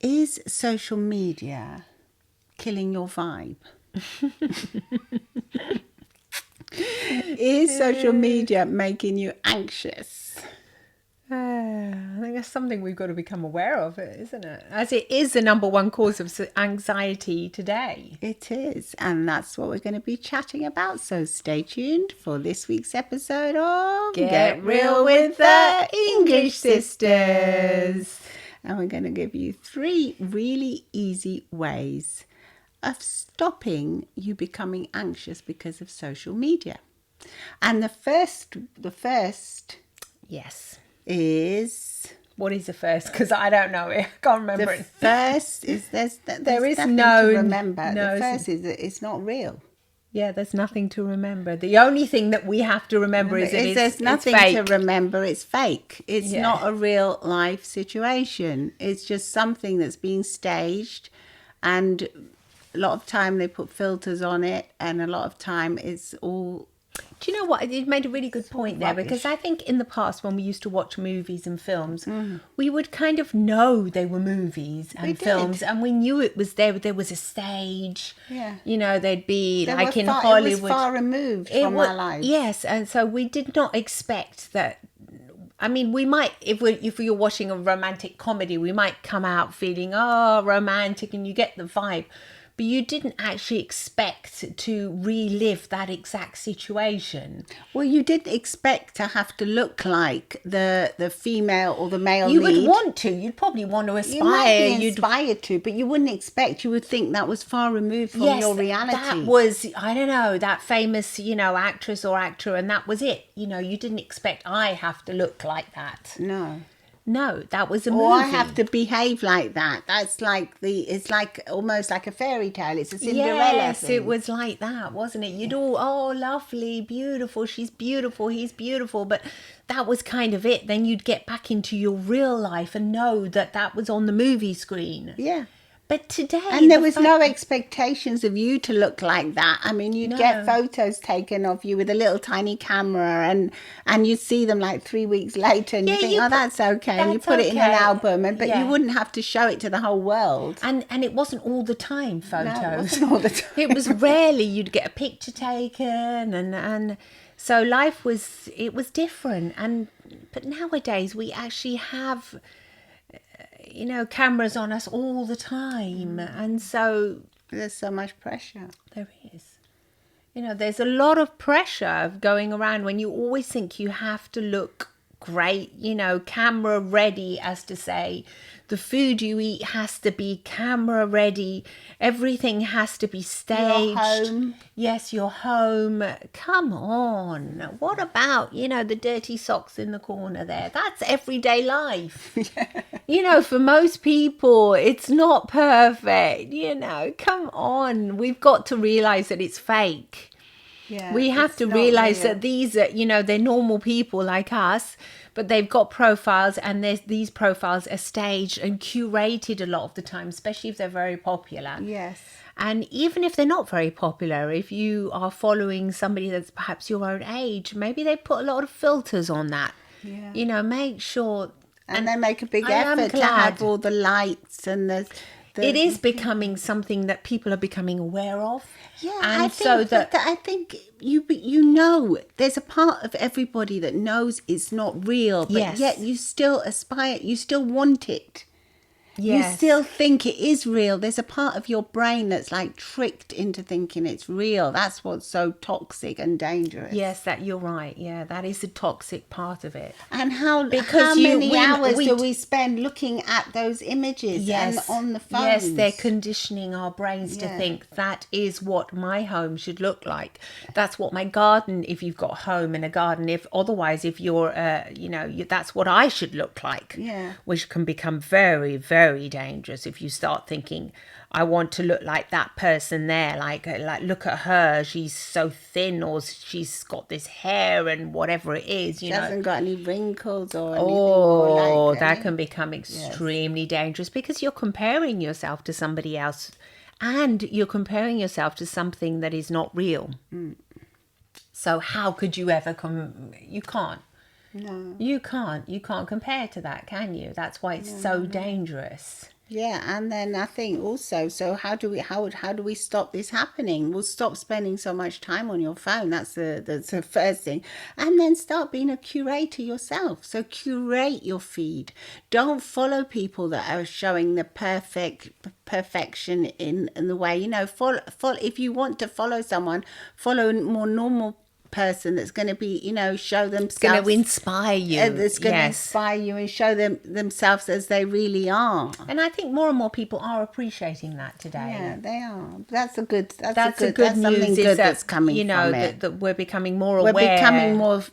Is social media killing your vibe? Is social media making you anxious? I think that's something we've got to become aware of, isn't it? As it is the number one cause of anxiety today. It is, and that's what we're going to be chatting about. So stay tuned for this week's episode of Get Real with the English Sisters. And we're going to give you 3 really easy ways of stopping you becoming anxious because of social media. And the first Yes. is... What is the first? Because I don't know it. I can't remember The it. first is there's is nothing no- to remember. no, The first is that it's not real. Yeah, there's nothing to remember. The only thing that we have to remember is that There's nothing it's fake. to remember. It's fake. It's Yeah. not a real life situation. It's just something that's being staged, and a lot of time they put filters on it, and a lot of time it's all... Do you know what? You made a really good point there, because I think in the past when we used to watch movies and films, we would kind of know they were movies and films, and we knew it was there. There was a stage. Yeah. You know, they'd be They like were in far, Hollywood. It was far removed from our lives. Yes, and so we did not expect that. I mean, we might, if you're watching a romantic comedy, we might come out feeling, oh, romantic, and you get the vibe. But you didn't actually expect to relive that exact situation. Well, you didn't expect to have to look like the female or the male You lead. would want to. You'd probably want to aspire. You might be inspired to, but you wouldn't expect. You would think that was far removed from your reality. That was, I don't know, that famous, actress or actor, and that was it. You didn't expect I have to look like that. No, that was a movie. Or I have to behave like that. That's like it's like almost like a fairy tale. It's a Cinderella Yes, thing. it was like that, wasn't it? You'd all, oh, lovely, beautiful, she's beautiful, he's beautiful. But that was kind of it. Then you'd get back into your real life and know that was on the movie screen. Yeah. But today... And there was no expectations of you to look like that. I mean, you'd get photos taken of you with a little tiny camera, and you'd see them like 3 weeks later, and you think, oh, that's okay. And you put it in an album, but you wouldn't have to show it to the whole world. And it wasn't all the time photos. No, it wasn't all the time. It was rarely you'd get a picture taken, and so life was different. But nowadays we actually have... cameras on us all the time. And so... There's so much pressure. There is. There's a lot of pressure going around when you always think you have to look great, camera ready, as to say. The food you eat has to be camera ready. Everything has to be staged. Your home. Yes, your home. Come on. What about, the dirty socks in the corner there? That's everyday life. For most people, it's not perfect. Come on. We've got to realize that it's fake. Yeah, we have to realize that these are, they're normal people like us, but they've got profiles, and these profiles are staged and curated a lot of the time, especially if they're very popular. Yes. And even if they're not very popular, if you are following somebody that's perhaps your own age, maybe they put a lot of filters on that. Yeah. Make sure. And they make a big effort to have all the lights and the... It is becoming something that people are becoming aware of. Yeah, and I think there's a part of everybody that knows it's not real, but yet you still aspire, you still want it. Yes. You still think it is real. There's a part of your brain that's like tricked into thinking it's real. That's what's so toxic and dangerous. Yes, that you're right. Yeah, that is the toxic part of it. And how many hours do we spend looking at those images and on the phones? Yes, they're conditioning our brains to think that is what my home should look like. That's what my garden, if you've got a home and a garden, if you're, that's what I should look like. Yeah. Which can become very, very dangerous if you start thinking, I want to look like that person there, like look at her, she's so thin, or she's got this hair and whatever it is, she hasn't got any wrinkles or anything. That can become extremely dangerous, because you're comparing yourself to somebody else, and you're comparing yourself to something that is not real. So how could you ever you can't. No. You can't compare to that, can you? That's why it's so dangerous. Yeah, and then I think also, so how do we stop this happening? We'll stop spending so much time on your phone. That's the first thing, and then start being a curator yourself. So curate your feed. Don't follow people that are showing the perfection in the way, follow if you want to follow someone, follow a more normal person that's going to be, show themselves, Going to inspire you. that's going to inspire you and show themselves as they really are. And I think more and more people are appreciating that today. Yeah, they are. That's a good news. Something good that's coming from it. that we're becoming more aware. We're becoming more,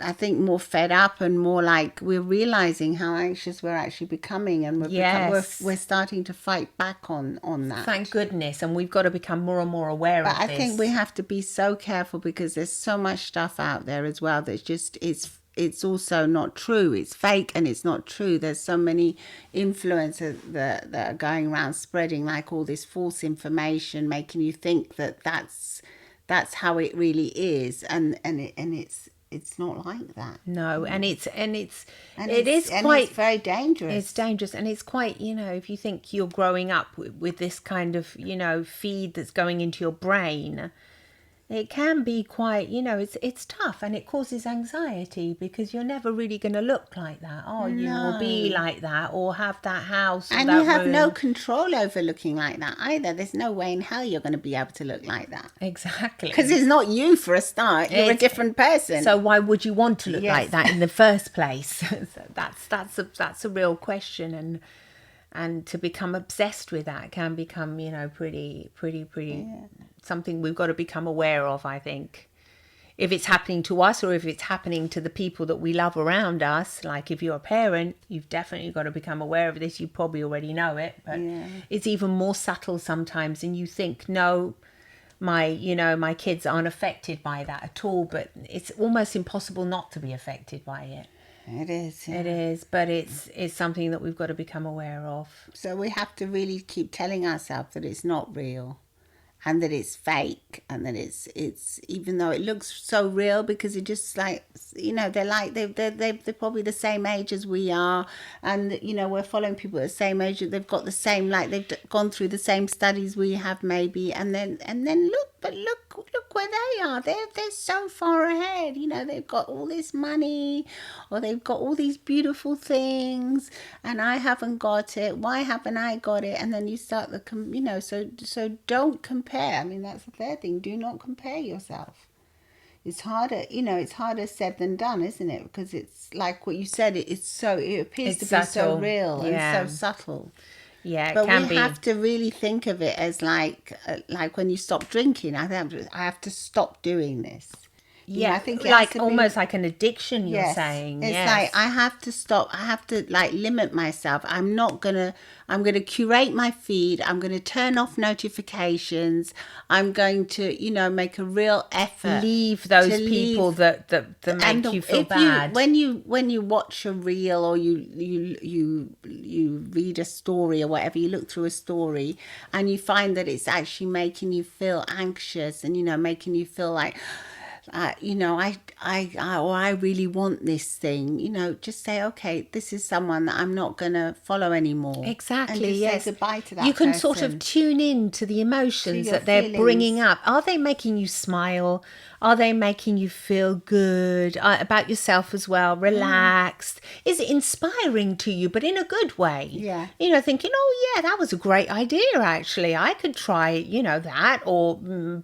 I think, more fed up and more like we're realizing how anxious we're actually becoming, and we're starting to fight back on that. Thank goodness, and we've got to become more and more aware of this. But I think we have to be so careful because there's so much stuff out there as well that's just it's also not true. It's fake and it's not true. There's so many influencers that are going around spreading like all this false information, making you think that that's how it really is, and it's not like that. No, and it's very dangerous. It's dangerous, and it's quite, if you think you're growing up with this kind of, feed that's going into your brain, it can be quite, it's tough, and it causes anxiety because you're never really going to look like that, you will be like that or have that house and that you have room. no control over looking like that either. There's no way in hell you're going to be able to look like that. Exactly, because it's not you for a start. You're a different person, so why would you want to look like that in the first place? So that's a real question, and to become obsessed with that can become, pretty something we've got to become aware of, I think. If it's happening to us or if it's happening to the people that we love around us, like if you're a parent, you've definitely got to become aware of this. You probably already know it, but it's even more subtle sometimes, and you think, no, my kids aren't affected by that at all, but it's almost impossible not to be affected by it. It is. Yeah. It is, but it's something that we've got to become aware of. So we have to really keep telling ourselves that it's not real, and that it's fake, and that it's even though it looks so real, because it just like, they're probably the same age as we are, and we're following people at the same age, they've got the same, like they've gone through the same studies we have maybe, and then look where they are. They're so far ahead. They've got all this money, or they've got all these beautiful things, and I haven't got it. Why haven't I got it? And then you start so don't compare. I mean, that's the third thing. Do not compare yourself. It's harder, it's harder said than done, isn't it? Because it's like what you said, it appears to be so real and so subtle. Yeah, but we have to really think of it as like when you stop drinking. I have to stop doing this. I think like almost like an addiction. You're saying it's like I have to stop. I have to like limit myself. I'm gonna curate my feed. I'm gonna turn off notifications. I'm going to make a real effort. Leave those people that make you feel bad. When you watch a reel, or you read a story or whatever, you look through a story and you find that it's actually making you feel anxious and making you feel like, I really want this thing, just say, okay, this is someone that I'm not going to follow anymore. Exactly, and yes. Say goodbye to that You can person. sort of tune in to the emotions that they're bringing up. Are they making you smile? Are they making you feel good about yourself as well, relaxed? Is it inspiring to you, but in a good way? Yeah. Thinking, oh, yeah, that was a great idea, actually. I could try, that, or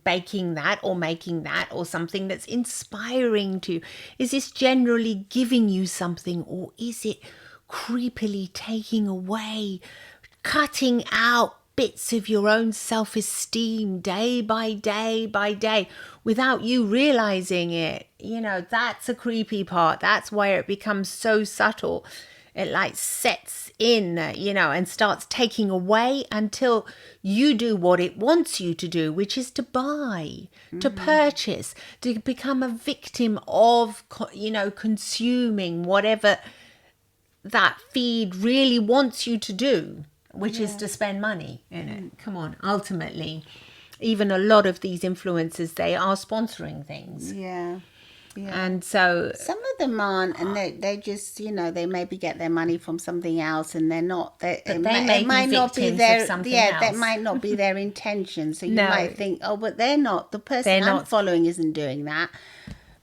baking that, or making that, or something that's inspiring to you. Is this generally giving you something, or is it creepily taking away, cutting out bits of your own self-esteem day by day by day without you realizing it? That's a creepy part. That's where it becomes so subtle. It like sets in, and starts taking away until you do what it wants you to do, which is to buy, to purchase, to become a victim of, consuming whatever that feed really wants you to do, which is to spend money in it. Come on, ultimately, even a lot of these influencers, they are sponsoring things. Yeah. And so some of them aren't, and they just, they maybe get their money from something else, and they're not. It might not be their that might not be their intention. So you might think, oh, but they're not. The person I'm following isn't doing that.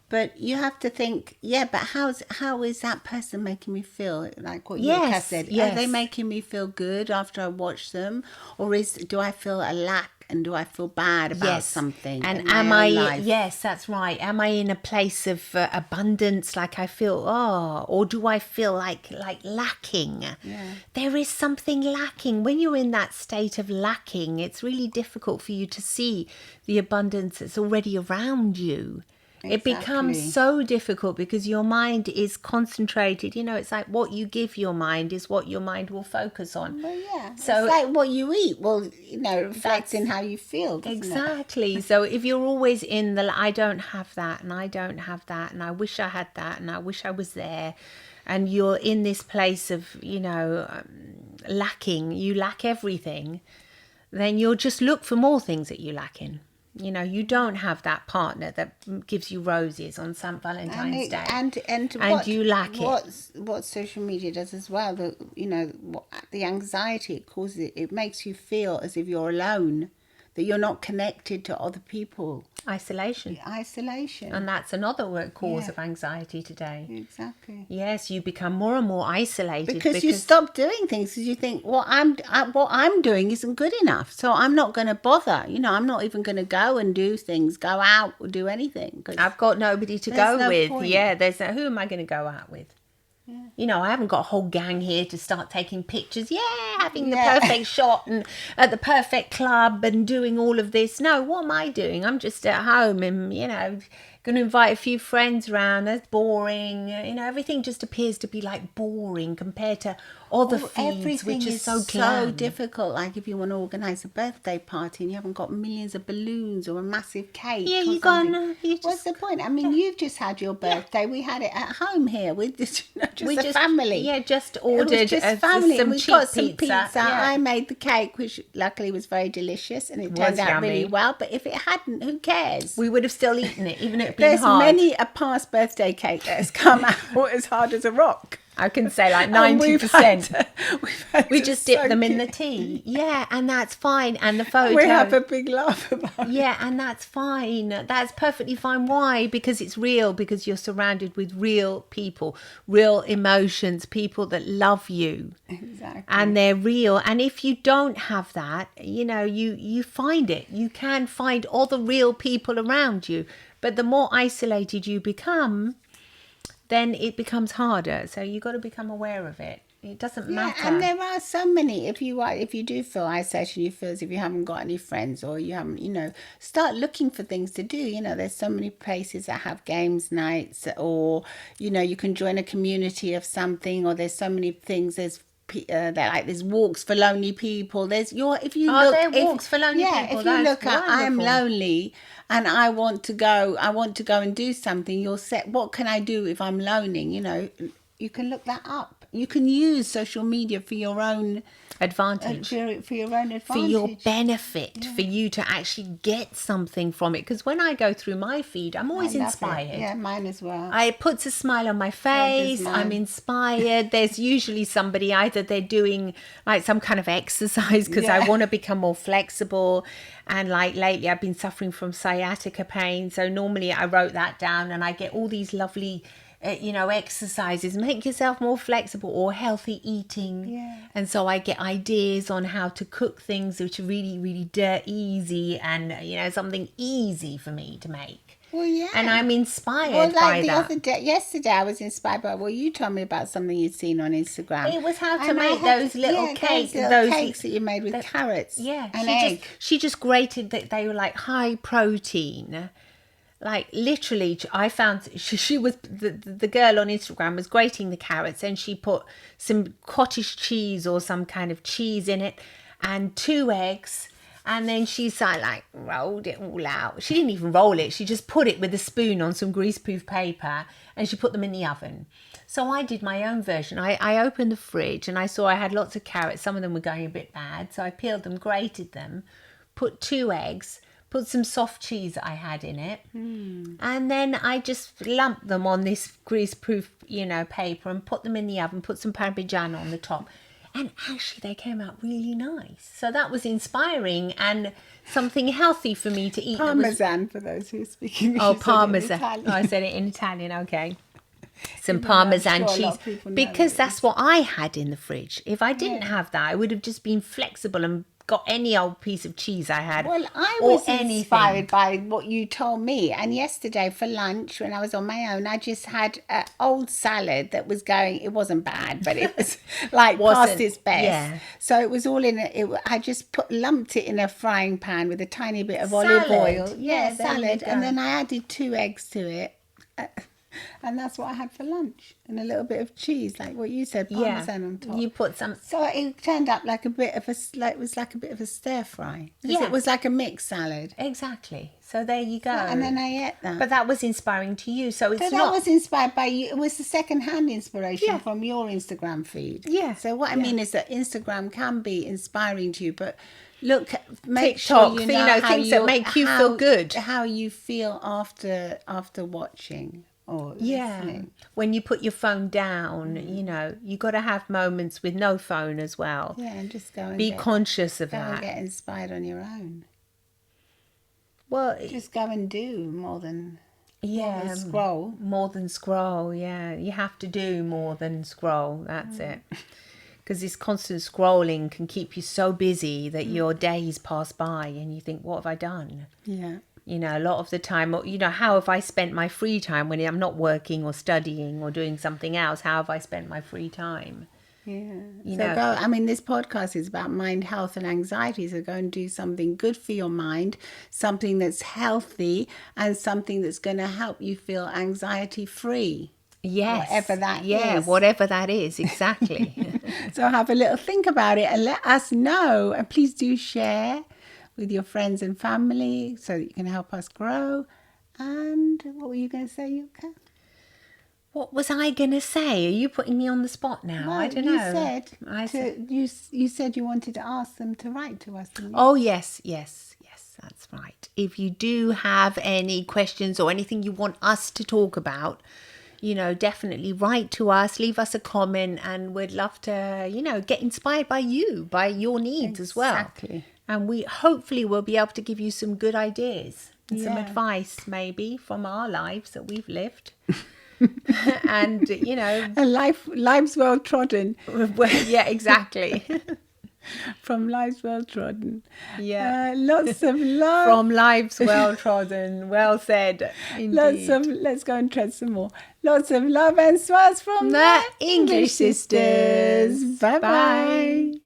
But you have to think, but how is that person making me feel? Like what Yuka said, are they making me feel good after I watch them, or do I feel a lack? And do I feel bad about something? And am I? Life? Yes, that's right. Am I in a place of abundance? Like I feel, or do I feel like lacking? Yeah. There is something lacking. When you're in that state of lacking, it's really difficult for you to see the abundance that's already around you. Exactly. It becomes so difficult because your mind is concentrated. It's like what you give your mind is what your mind will focus on. Well, yeah. So it's like what you eat will, reflects in how you feel. Exactly. It? So if you're always in the, I don't have that, and I don't have that, and I wish I had that, and I wish I was there, and you're in this place of, lacking, you lack everything, then you'll just look for more things that you lack in. You don't have that partner that gives you roses on St. Valentine's Day, and you lack it. What social media does as well, the anxiety it causes, it makes you feel as if you're alone, that you're not connected to other people. Isolation. And that's another cause of anxiety today. Exactly. Yes, you become more and more isolated because you stop doing things because you think, what I'm doing isn't good enough, so I'm not going to bother. I'm not even going to go and do things, go out or do anything. I've got nobody to go with. Point. Yeah, who am I going to go out with? Yeah. I haven't got a whole gang here to start taking pictures. Having the perfect shot and at the perfect club and doing all of this. No, what am I doing? I'm just at home and, going to invite a few friends around. That's boring. Everything just appears to be like boring compared to other feeds, which is so difficult. Like if you want to organise a birthday party and you haven't got millions of balloons or a massive cake. Yeah, what's the point? I mean, you've just had your birthday. We had it at home here with just a family. Yeah, just ordered family. Some we cheap got some pizza. Yeah. I made the cake, which luckily was very delicious, and it turned out really well. But if it hadn't, who cares? We would have still eaten it, even if There's many a past birthday cake that has come out as hard as a rock. I can say like 90%. We just dip them in the tea. Yeah, and that's fine. And the photo. We have a big laugh about it. Yeah, and that's fine. That's perfectly fine. Why? Because it's real. Because you're surrounded with real people, real emotions, people that love you. Exactly. And they're real. And if you don't have that, you find it. You can find all the real people around you. But the more isolated you become, then it becomes harder. So you've got to become aware of it. It doesn't matter. And there are so many. If you do feel isolation, you feel as if you haven't got any friends, or you haven't, start looking for things to do. There's so many places that have games nights, or you can join a community of something, or there's so many things. There's walks for lonely people. Walks for lonely people. If you look at I'm lonely and I want to go and do something, you'll say, what can I do if I'm lonely? You can look that up. You can use social media for your own advantage, for your own advantage, for your benefit, for you to actually get something from it. Because when I go through my feed, I'm always inspired. Yeah, mine as well. It puts a smile on my face. I'm inspired. There's usually somebody, either they're doing like some kind of exercise because I want to become more flexible. And like lately I've been suffering from sciatica pain. So normally I wrote that down and I get all these lovely exercises, make yourself more flexible, or healthy eating. And so I get ideas on how to cook things which are really, really easy, and something easy for me to make. Well, yeah. And I'm inspired by that. Yesterday I was inspired by, you told me about something you'd seen on Instagram. It was how to make those little cakes. Those cakes that you made with carrots and egg. She just grated that they were like high protein. Like literally, I found she was the girl on Instagram was grating the carrots, and she put some cottage cheese or some kind of cheese in it, and 2 eggs, and then she's like rolled it all out. She didn't even roll it; she just put it with a spoon on some greaseproof paper, and she put them in the oven. So I did my own version. I opened the fridge and I saw I had lots of carrots. Some of them were going a bit bad, so I peeled them, grated them, put 2 eggs. put some soft cheese I had in it, and then I just lumped them on this grease-proof, paper and put them in the oven, put some Parmigiano on the top. And actually, they came out really nice. So that was inspiring and something healthy for me to eat. Parmesan, for those who speak English. Oh, Parmesan. I said it in Italian, okay. Some Parmesan cheese. Because that's what I had in the fridge. If I didn't have that, I would have just been flexible and got any old piece of cheese I had. Well, I was inspired by what you told me. And yesterday for lunch, when I was on my own, I just had an old salad that was going. It wasn't bad, but it was like past its best. Yeah. So it was all in it. I just lumped it in a frying pan with a tiny bit of olive oil. Yeah, salad. And then I added 2 eggs to it. And that's what I had for lunch, and a little bit of cheese, like what you said, Parmesan on top. You put some. So it turned up like a bit of it was like a bit of a stir fry. Yeah, it was like a mixed salad. Exactly. So there you go. And then I ate that. But that was inspiring to you, so it's not. That was inspired by you. It was the second-hand inspiration from your Instagram feed. Yeah. So what I mean is that Instagram can be inspiring to you, but look, make TikTok, sure you know things that make you feel good. How you feel after watching. When you put your phone down, you got to have moments with no phone as well. Yeah, and just go and be conscious of that. Go and get inspired on your own. Well, just go and do more than scroll. More than scroll, yeah. You have to do more than scroll. That's it. Because this constant scrolling can keep you so busy that your days pass by and you think, what have I done? Yeah. A lot of the time, how have I spent my free time when I'm not working or studying or doing something else? How have I spent my free time? Yeah. This podcast is about mind health and anxiety. So go and do something good for your mind, something that's healthy, and something that's going to help you feel anxiety free. Yes. Whatever that is. Yeah, whatever that is, exactly. So have a little think about it and let us know. And please do share with your friends and family so that you can help us grow. And what were you going to say, Yuka? What was I going to say? Are you putting me on the spot now? Well, I don't know. You said you wanted to ask them to write to us. Didn't you? Oh, yes, that's right. If you do have any questions or anything you want us to talk about, definitely write to us, leave us a comment, and we'd love to, get inspired by you, by your needs as well. Exactly. And we hopefully will be able to give you some good ideas and some advice maybe from our lives that we've lived. And, And lives well trodden. Yeah, exactly. From lives well trodden. Yeah. Lots of love. From lives well trodden. Well said. Indeed. Let's go and tread some more. Lots of love and smiles from the English sisters. Bye-bye.